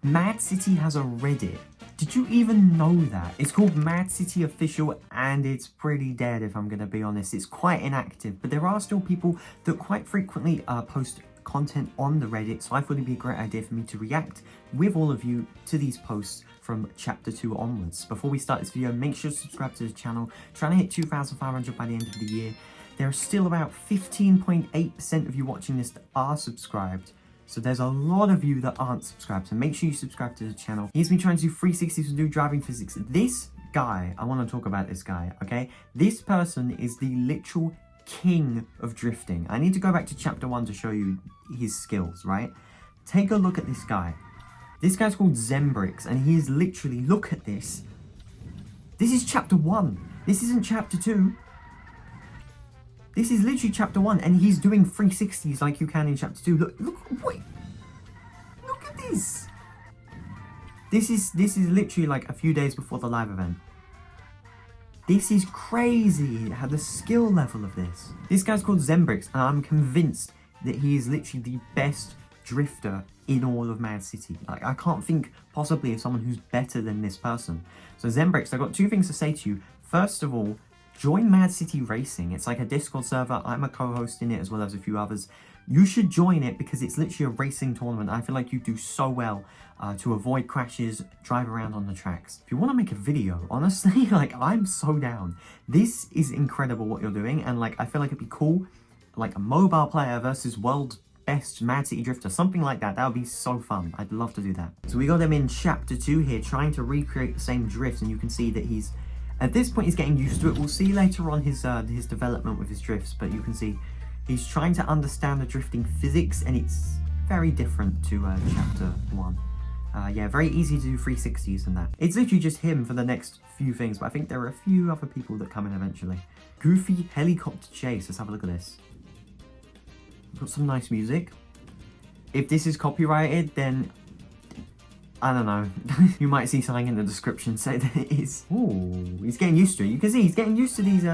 Mad City has a Reddit. Did you even know that? It's called Mad City Official and it's pretty dead if I'm going to be honest. It's quite inactive, but there are still people that quite frequently post content on the Reddit, so I thought it'd be a great idea for me to react with all of you to these posts from chapter 2 onwards. Before we start this video, make sure to subscribe to the channel. Trying to hit 2,500 by the end of the year. There are still about 15.8% of you watching this that are subscribed. So there's a lot of you that aren't subscribed, so make sure you subscribe to the channel. He's been trying to do 360s to do driving physics. This guy, I want to talk about this guy, okay? This person is the literal king of drifting. I need to go back to chapter 1 to show you his skills, right? Take a look at this guy. This guy's called Zembrix, and he is literally, look at this. This is chapter 1. This isn't chapter 2. This is literally chapter 1, and he's doing 360s like you can in chapter 2. Wait. Look at this. This is literally like a few days before the live event. This is crazy, the skill level of this. This guy's called Zembrix, and I'm convinced that he is literally the best drifter in all of Mad City. Like, I can't think possibly of someone who's better than this person. So Zembrix, I've got two things to say to you. First of all, join Mad City Racing. It's like a Discord server. I'm a co-host in it as well as a few others. You should join it because it's literally a racing tournament. I feel like you do so well to avoid crashes, drive around on the tracks. If you want to make a video, honestly, like, I'm so down. This is incredible what you're doing, and like, I feel like it'd be cool, like a mobile player versus world best Mad City drifter, something like that. That would be so fun. I'd love to do that. So we got him in chapter 2 here, trying to recreate the same drift, and you can see that he's, at this point, he's getting used to it. We'll see later on his development with his drifts, but you can see he's trying to understand the drifting physics, and it's very different to chapter 1. Yeah, very easy to do 360s and that. It's literally just him for the next few things, but I think there are a few other people that come in eventually. Goofy helicopter chase. Let's have a look at this. We've got some nice music. If this is copyrighted, then I don't know. You might see something in the description say that it is. Ooh, he's getting used to it. You can see he's getting used to these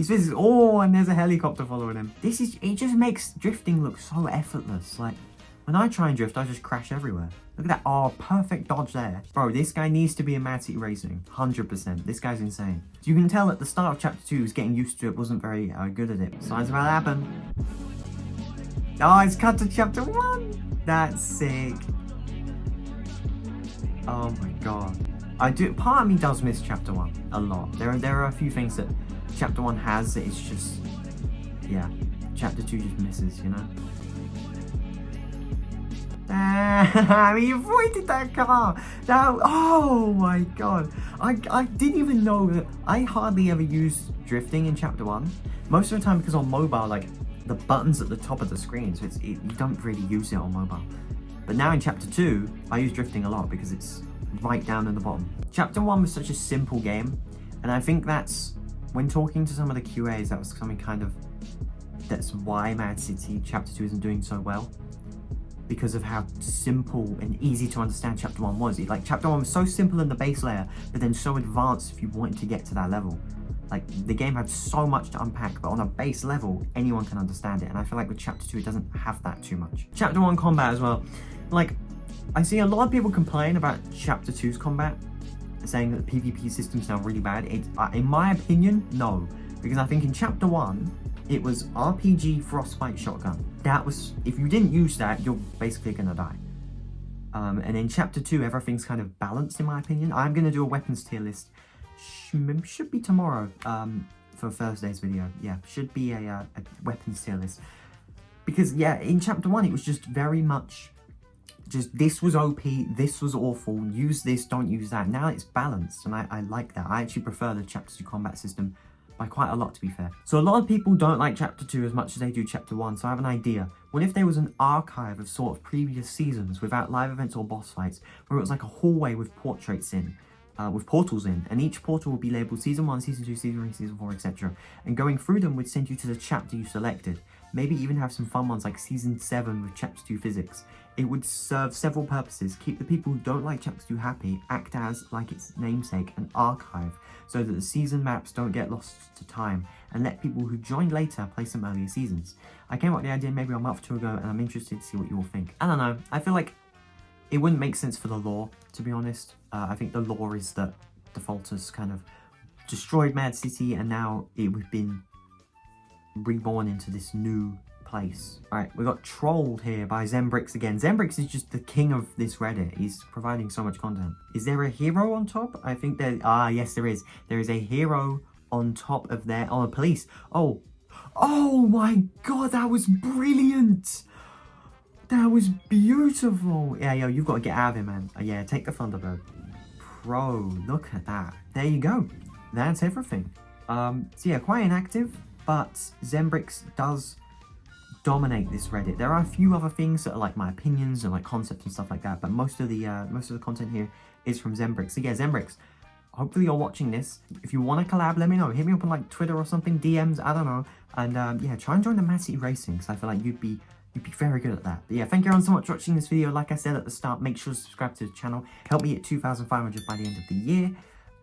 physics. Oh, and there's a helicopter following him. It just makes drifting look so effortless. Like, when I try and drift, I just crash everywhere. Look at that. Oh, perfect dodge there. Bro, this guy needs to be in Mad City Racing. 100%. This guy's insane. So you can tell at the start of chapter 2, he's getting used to it, wasn't very good at it. Signs about to happen. Oh, it's cut to chapter 1. That's sick. Oh my god. Part of me does miss chapter 1 a lot. There are a few things that chapter 1 has that it's just, yeah, chapter 2 just misses, you know? He avoided that car. Oh my god. I didn't even know that. I hardly ever use drifting in chapter 1. Most of the time because on mobile, like, the button's at the top of the screen, so you don't really use it on mobile. But now in chapter 2, I use drifting a lot because it's right down in the bottom. Chapter 1 was such a simple game, and I think that's, when talking to some of the QAs, that was something kind of, that's why Mad City Chapter 2 isn't doing so well. Because of how simple and easy to understand chapter 1 was. Like, chapter 1 was so simple in the base layer, but then so advanced if you wanted to get to that level. Like, the game had so much to unpack, but on a base level, anyone can understand it. And I feel like with chapter 2, it doesn't have that too much. Chapter 1 combat as well. Like, I see a lot of people complain about chapter 2's combat, saying that the PvP system's now really bad. In my opinion, no. Because I think in chapter 1, it was RPG Frostbite Shotgun. That was, if you didn't use that, you're basically gonna die. And in chapter 2, everything's kind of balanced in my opinion. I'm gonna do a weapons tier list. Should be tomorrow for Thursday's video. Yeah, should be a weapons tier list. Because yeah, in chapter 1, it was just very much just, this was OP, this was awful, use this, don't use that. Now it's balanced, and I like that. I actually prefer the chapter 2 combat system by quite a lot, to be fair. So a lot of people don't like chapter 2 as much as they do chapter 1, so I have an idea. What if there was an archive of sort of previous seasons without live events or boss fights, where it was like a hallway with portraits in, with portals in, and each portal would be labelled Season 1, Season 2, Season 3, Season 4, etc. And going through them would send you to the chapter you selected. Maybe even have some fun ones like Season 7 with Chapter 2 Physics. It would serve several purposes. Keep the people who don't like Chapter 2 happy, act as, like its namesake, an archive, so that the season maps don't get lost to time, and let people who joined later play some earlier seasons. I came up with the idea maybe a month or two ago, and I'm interested to see what you all think. I don't know, I feel like It wouldn't make sense for the lore, to be honest. I think the lore is that Defaulters kind of destroyed Mad City and now we've been reborn into this new place. Alright, we got trolled here by Zembrix again. Zembrix is just the king of this Reddit. He's providing so much content. Is there a hero on top? I think there... yes, there is. There is a hero on top of there. Oh, police. Oh my god, that was brilliant! That was beautiful! Yeah, yo, you've got to get out of here, man. Yeah, take the Thunderbird. Bro, look at that. There you go. That's everything. So yeah, quite inactive, but Zembrix does dominate this Reddit. There are a few other things that are like my opinions and like concepts and stuff like that, but most of the content here is from Zembrix. So yeah, Zembrix, hopefully you're watching this. If you want to collab, let me know. Hit me up on like Twitter or something, DMs, I don't know. And yeah, try and join the Mad City Racing, because I feel like you'd be very good at that. But yeah, thank you everyone so much for watching this video. Like I said at the start, make sure to subscribe to the channel. Help me hit 2,500 by the end of the year.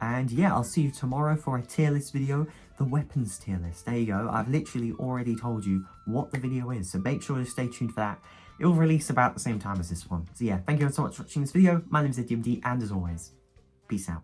And yeah, I'll see you tomorrow for a tier list video, the weapons tier list. There you go. I've literally already told you what the video is, so make sure to stay tuned for that. It will release about the same time as this one. So yeah, thank you so much for watching this video. My name is ZDMD, and as always, peace out.